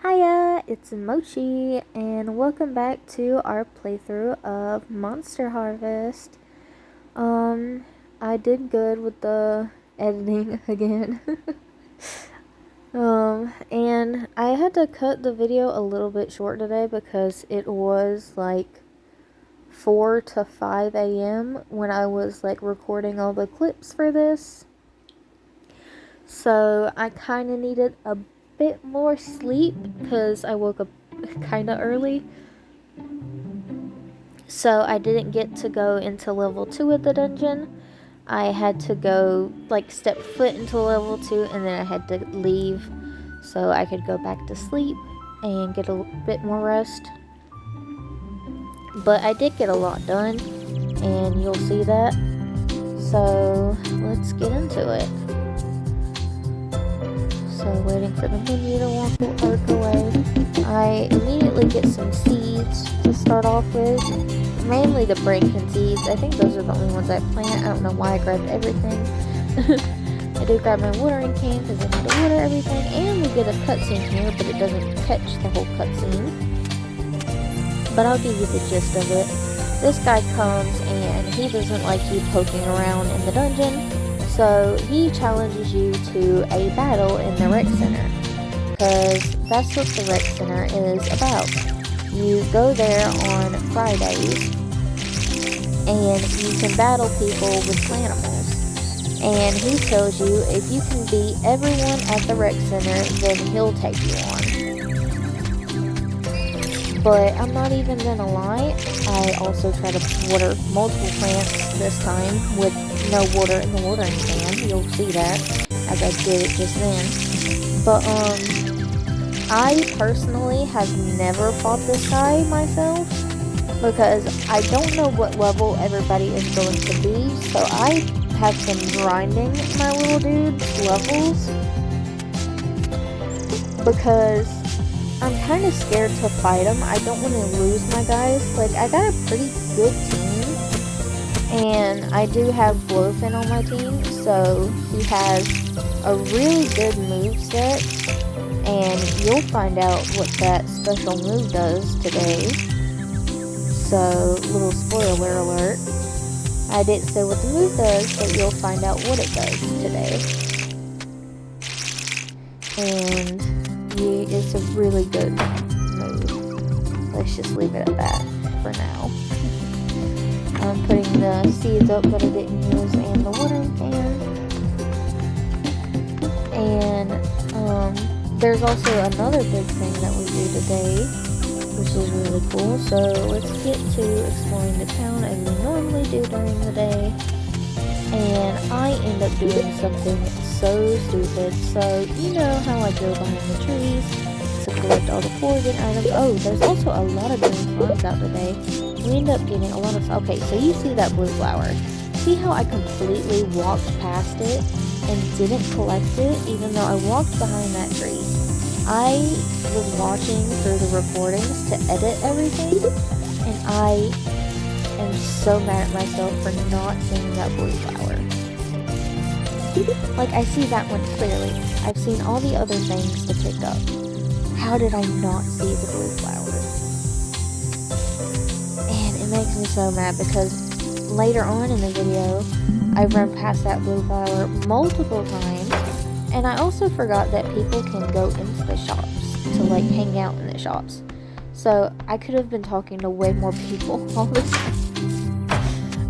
Hiya, it's Mochi, and welcome back to our playthrough of Monster Harvest. I did good with the editing again. And I had to cut the video a little bit short today because it was like 4 to 5 a.m. when I was like recording all the clips for this. So I kind of needed a bit more sleep because I woke up kind of early. So I didn't get to go into level 2 of the dungeon. I had to go like step foot into level 2 and then I had to leave so I could go back to sleep and get a bit more rest. But I did get a lot done and you'll see that. So let's get into it. So waiting for the menu to work away. I immediately get some seeds to start off with. Mainly the Bracken seeds. I think those are the only ones I plant. I don't know why I grabbed everything. I do grab my watering can because I need to water everything. And we get a cutscene here, but it doesn't catch the whole cutscene. But I'll give you the gist of it. This guy comes and he doesn't like you poking around in the dungeon. So he challenges you to a battle in the rec center, because that's what the rec center is about. You go there on Fridays and you can battle people with animals. And he tells you if you can beat everyone at the rec center, then he'll take you on. But I'm not even gonna lie, I also try to water multiple plants this time with no water in the watering can. You'll see that as I did it just then. But I personally have never fought this guy myself because I don't know what level everybody is going to be. So I have been grinding my little dude's levels because I'm kind of scared to fight him. I don't want to lose my guys. Like, I got a pretty good team. And I do have Blowfin on my team. So he has a really good moveset. And you'll find out what that special move does today. So, little spoiler alert. I didn't say what the move does, but you'll find out what it does today. And it's a really good move. Let's just leave it at that for now. I'm putting the seeds up that I didn't use and the watering can. And there's also another big thing that we do today, which is really cool. So let's get to exploring the town as we normally do during the day. And I end up doing something so stupid. So you know how I go behind the trees to collect all the foraging items. Oh, there's also a lot of green farms out today. We end up getting a lot of... Okay, so you see that blue flower. See how I completely walked past it and didn't collect it even though I walked behind that tree? I was watching through the recordings to edit everything, and I am so mad at myself for not seeing that blue flower. Like, I see that one clearly. I've seen all the other things to pick up. How did I not see the blue flower? And it makes me so mad because later on in the video, I run past that blue flower multiple times. And I also forgot that people can go into the shops to like hang out in the shops. So I could have been talking to way more people all this time.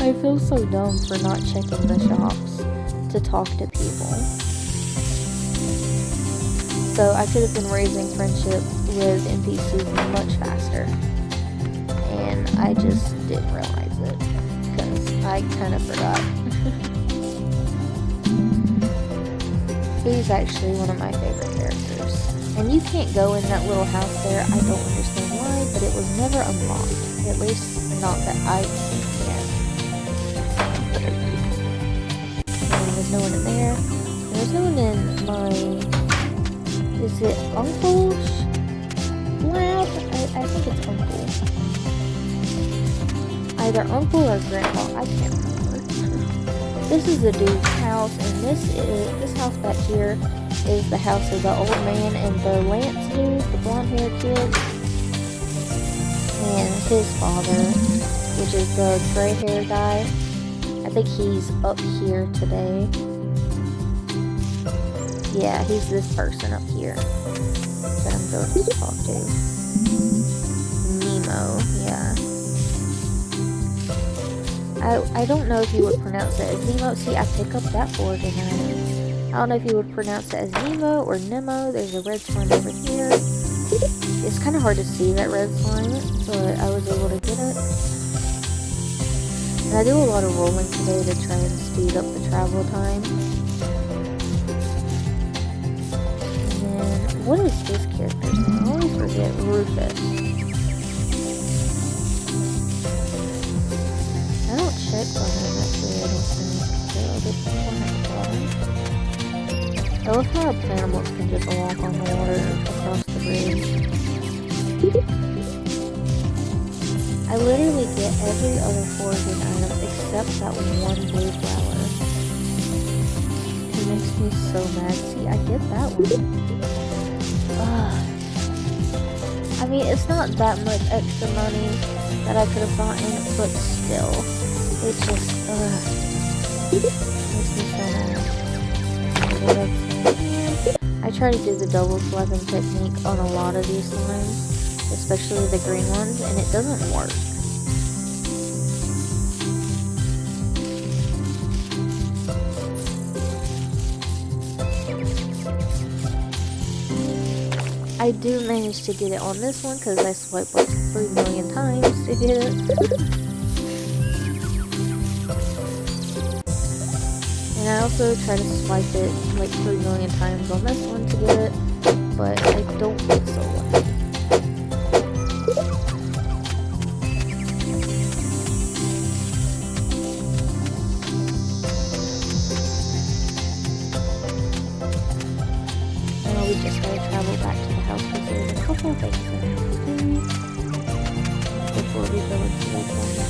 I feel so dumb for not checking the shops to talk to people. So I could have been raising friendship with NPCs much faster. And I just didn't realize it because I kind of forgot. He's actually one of my favorite characters. And you can't go in that little house there. I don't understand why, but it was never unlocked. At least not that I can. And there's no one in there. And there's no one in my... Is it Uncle's lab? I think it's Uncle. Either Uncle or Grandma. I can't remember. This is the dude's house, and this house back here is the house of the old man and the Lance dude, the blonde-haired kid, and his father, which is the gray-haired guy. I think he's up here today. Yeah, he's this person up here that I'm going to talk to. Nemo, yeah. I don't know if you would pronounce it as Nemo. See, I pick up that board and I don't know if you would pronounce it as Nemo or Nemo. There's a red slime over here. It's kind of hard to see that red slime, but I was able to get it. And I do a lot of rolling today to try and speed up the travel time. And then, what is this character's name? I always forget. Rufus. I don't check on him actually, I don't think. I love how Planimals can just walk on the water across the bridge. I literally get every other foraging item except that one blue flower. It makes me so mad. See, I get that one. I mean, it's not that much extra money that I could have gotten, but still. It just, makes me so mad. I try to do the double slapping technique on a lot of these slimes, especially the green ones, and it doesn't work. I do manage to get it on this one because I swiped like 3 million times to get it. And I also try to swipe it like 3 million times on this one to get it, but I don't get so lucky. Now we just gotta travel back to the house because there's a couple of things that I have to do before we go into the corner.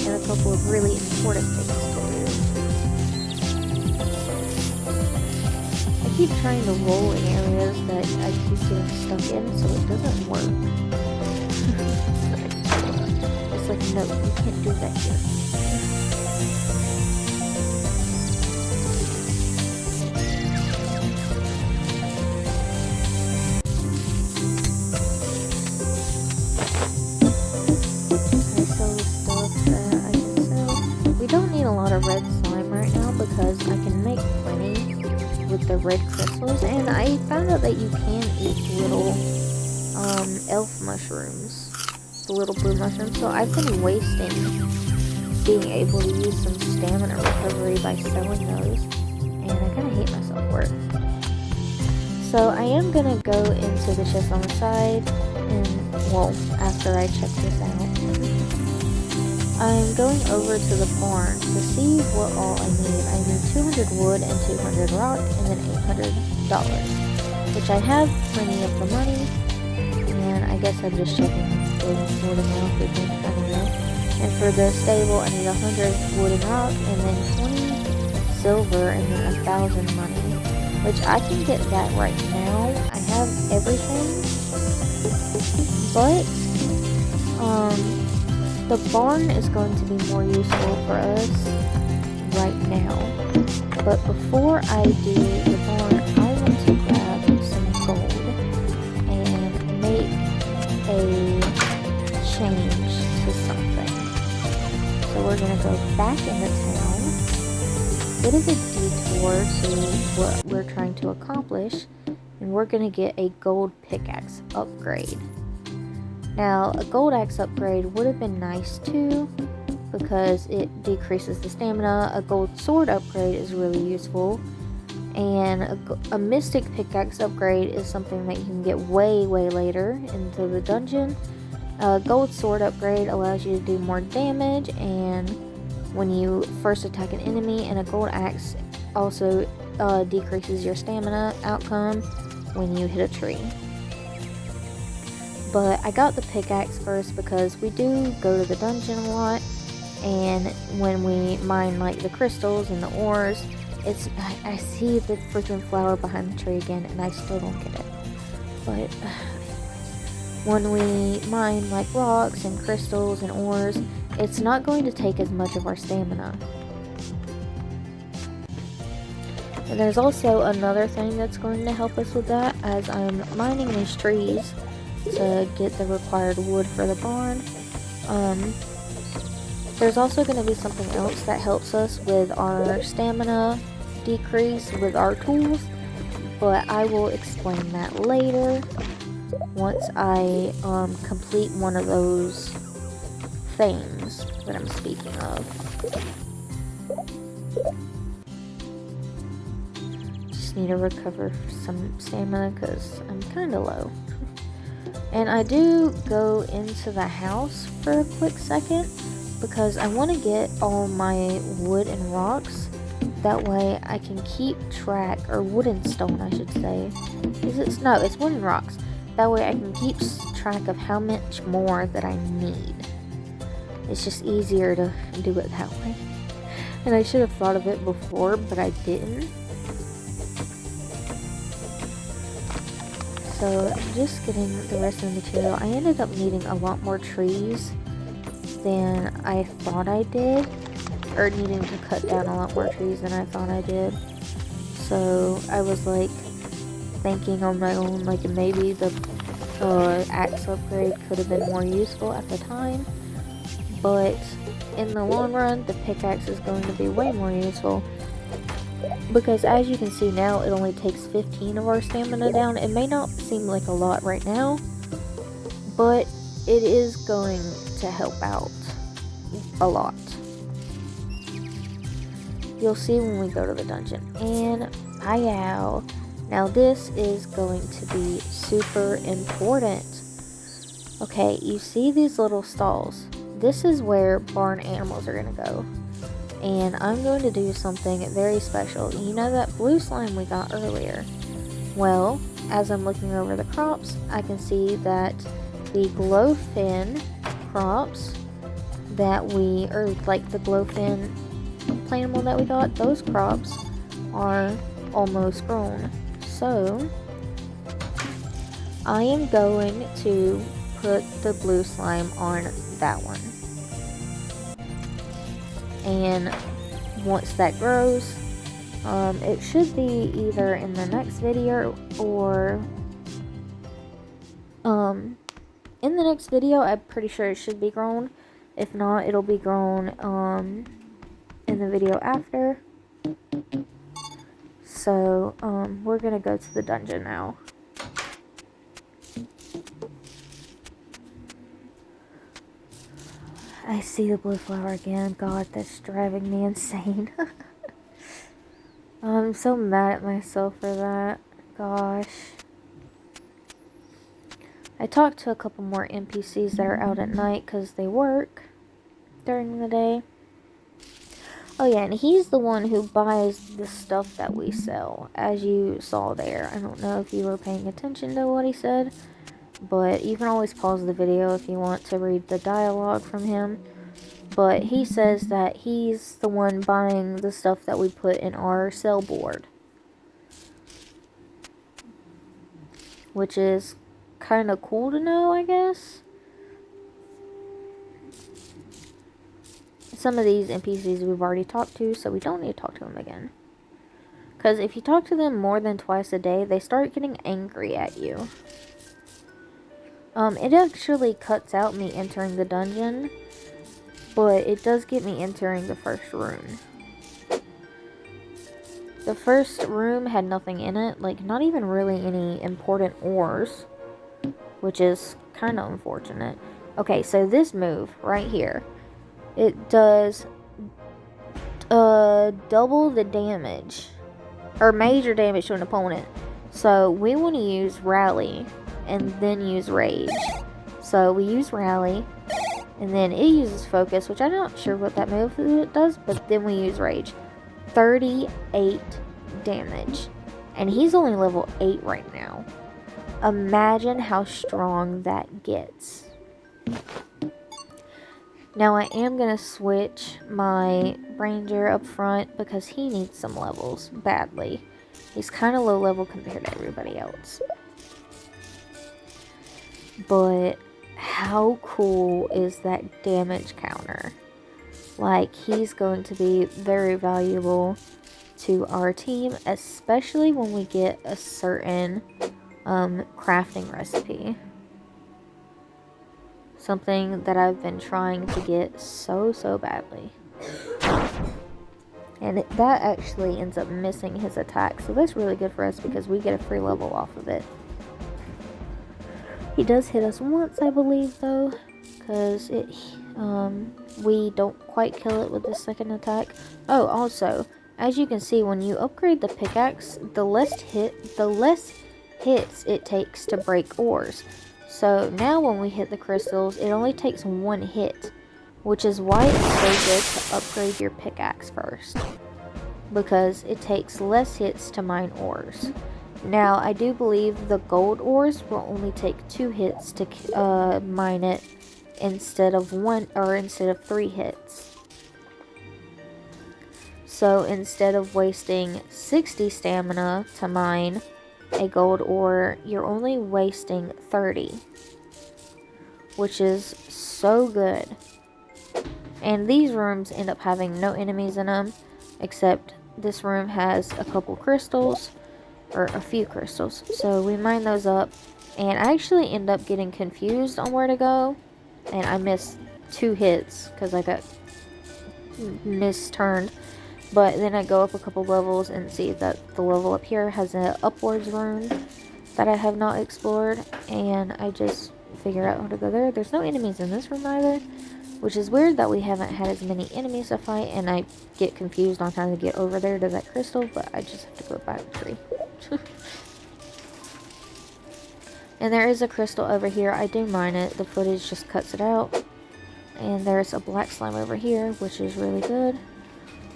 And a couple of really important things to do. I keep trying to roll in areas that I keep getting stuck in, so it doesn't work. It's like, no, you can't do that here. Red slime right now because I can make plenty with the red crystals, and I found out that you can eat little elf mushrooms, the little blue mushrooms, so I've been wasting being able to use some stamina recovery by selling those, and I kind of hate myself for it. So I am gonna go into the chest on the side, and well, after I check this out. I'm going over to the barn to see what all I need. I need 200 wood and 200 rock and then $800, which I have plenty of the money, and I guess I'm just checking things more than enough, I don't know. And for the stable, I need 100 wood and rock and then 20 silver and then 1,000 money, which I can get that right now. I have everything, but the barn is going to be more useful for us right now. But before I do the barn, I want to grab some gold and make a change to something. So we're going to go back into town, bit of a detour to what we're trying to accomplish, and we're going to get a gold pickaxe upgrade. Now, a gold axe upgrade would have been nice too, because it decreases the stamina. A gold sword upgrade is really useful, and a mystic pickaxe upgrade is something that you can get way later into the dungeon. A gold sword upgrade allows you to do more damage, and when you first attack an enemy, and a gold axe also decreases your stamina outcome when you hit a tree. But I got the pickaxe first because we do go to the dungeon a lot, And when we mine like the crystals and the ores, I see the freaking flower behind the tree again, and I still don't get it. But when we mine like rocks and crystals and ores, it's not going to take as much of our stamina. And there's also another thing that's going to help us with that, as I'm mining these trees to get the required wood for the barn. There's also going to be something else that helps us with our stamina decrease with our tools, but I will explain that later once I complete one of those things that I'm speaking of. Just need to recover some stamina because I'm kind of low. And I do go into the house for a quick second because I want to get all my wood and rocks. That way I can keep track, or wood and stone I should say. No, it's wood and rocks. That way I can keep track of how much more that I need. It's just easier to do it that way. And I should have thought of it before, but I didn't. So just getting the rest of the material. I ended up needing a lot more trees than I thought I did. Or needing to cut down a lot more trees than I thought I did. So I was like thinking on my own, like maybe the axe upgrade could have been more useful at the time. But in the long run, the pickaxe is going to be way more useful. Because as you can see now, it only takes 15 of our stamina down. It may not seem like a lot right now, but it is going to help out a lot. You'll see when we go to the dungeon. And Payao. Now this is going to be super important. Okay, you see these little stalls. This is where barn animals are going to go. And I'm going to do something very special. You know that blue slime we got earlier? Well, as I'm looking over the crops, I can see that the glowfin crops that or like the glowfin plantable that we got, those crops are almost grown. So, I am going to put the blue slime on that one. And once that grows, it should be either in the next video or in the next video. I'm pretty sure it should be grown. If not, it'll be grown in the video after. So we're gonna go to the dungeon now. I see the blue flower again. God, that's driving me insane. I'm so mad at myself for that. Gosh. I talked to a couple more NPCs that are out at night because they work during the day. Oh yeah, and he's the one who buys the stuff that we sell, as you saw there. I don't know if you were paying attention to what he said, but you can always pause the video if you want to read the dialogue from him. But he says that he's the one buying the stuff that we put in our sell board, which is kind of cool to know, I guess. Some of these NPCs we've already talked to, so we don't need to talk to them again. Because if you talk to them more than twice a day, they start getting angry at you. It actually cuts out me entering the dungeon, but it does get me entering the first room. The first room had nothing in it, like not even really any important ores, which is kind of unfortunate. Okay, so this move right here, it does double the damage, or major damage to an opponent. So we want to use Rally and then use Rage. So we use Rally, and then it uses Focus, which I'm not sure what that move does, but then we use Rage. 38 damage. And he's only level 8 right now. Imagine how strong that gets. Now I am going to switch my ranger up front because he needs some levels badly. He's kind of low level compared to everybody else. But how cool is that damage counter? Like, he's going to be very valuable to our team, especially when we get a certain crafting recipe. Something that I've been trying to get so badly. And that actually ends up missing his attack, so that's really good for us because we get a free level off of it. He does hit us once, I believe, though, because we don't quite kill it with the second attack. Oh, also, as you can see, when you upgrade the pickaxe, the less hits it takes to break ores. So now when we hit the crystals, it only takes one hit, which is why it's so good to upgrade your pickaxe first, because it takes less hits to mine ores. Now, I do believe the gold ores will only take 2 hits to mine it instead of 3 hits. So instead of wasting 60 stamina to mine a gold ore, you're only wasting 30, which is so good. And these rooms end up having no enemies in them, except this room has a couple crystals, or a few crystals. So we mine those up, and I actually end up getting confused on where to go, and I missed 2 hits because I got misturned. But then I go up a couple levels and see that the level up here has an upwards room that I have not explored, and I just figure out how to go there. There's no enemies in this room either, which is weird that we haven't had as many enemies to fight, and I get confused on how to get over there to that crystal, but I just have to go by the tree. And there is a crystal over here. I do mine it. The footage just cuts it out. And there's a black slime over here, which is really good.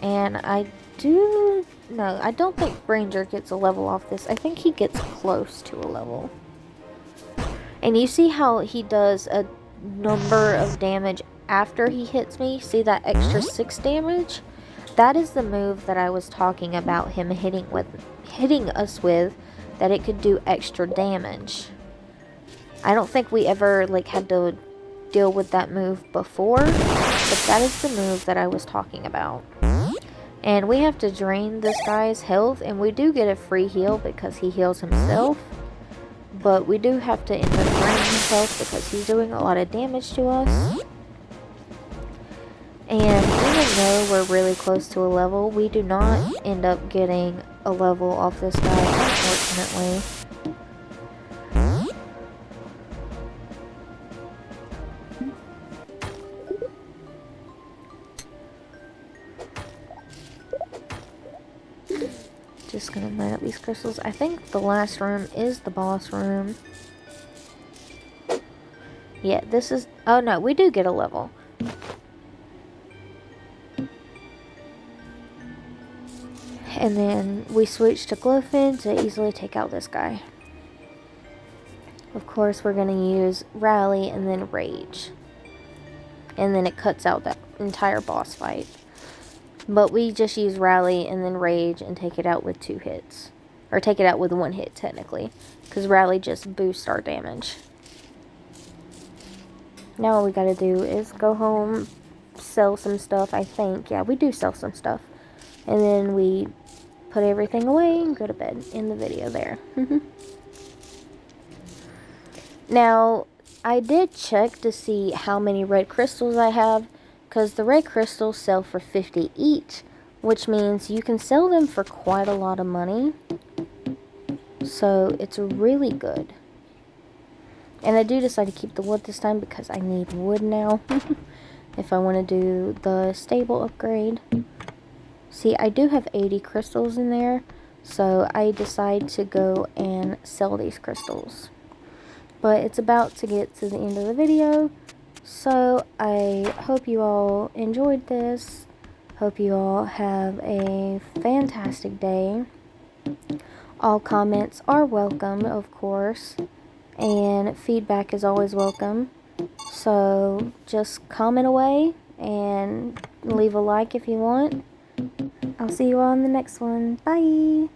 And I don't think Ranger gets a level off this. I think he gets close to a level. And you see how he does a number of damage after he hits me? See that extra 6 damage? That is the move that I was talking about him hitting us with, that it could do extra damage. I don't think we ever had to deal with that move before, but that is the move that I was talking about. And we have to drain this guy's health, and we do get a free heal because he heals himself. But we do have to end up draining his health because he's doing a lot of damage to us. And even though we're really close to a level, we do not end up getting a level off this guy, unfortunately. Just gonna mine up these crystals. I think the last room is the boss room. Yeah, this is... Oh no, we do get a level. And then we switch to Glowfin to easily take out this guy. Of course, we're gonna use Rally and then Rage. And then it cuts out that entire boss fight. But we just use Rally and then Rage and take it out with 2 hits. Or take it out with 1 hit, technically. Because Rally just boosts our damage. Now all we gotta do is go home, sell some stuff, I think. Yeah, we do sell some stuff. And then we put everything away and go to bed. In the video there. Now, I did check to see how many red crystals I have, because the red crystals sell for 50 each, which means you can sell them for quite a lot of money. So it's really good. And I do decide to keep the wood this time because I need wood now if I want to do the stable upgrade. See, I do have 80 crystals in there, so I decide to go and sell these crystals. But it's about to get to the end of the video, so I hope you all enjoyed this. Hope you all have a fantastic day. All comments are welcome, of course, and feedback is always welcome. So just comment away and leave a like if you want. I'll see you all in the next one. Bye!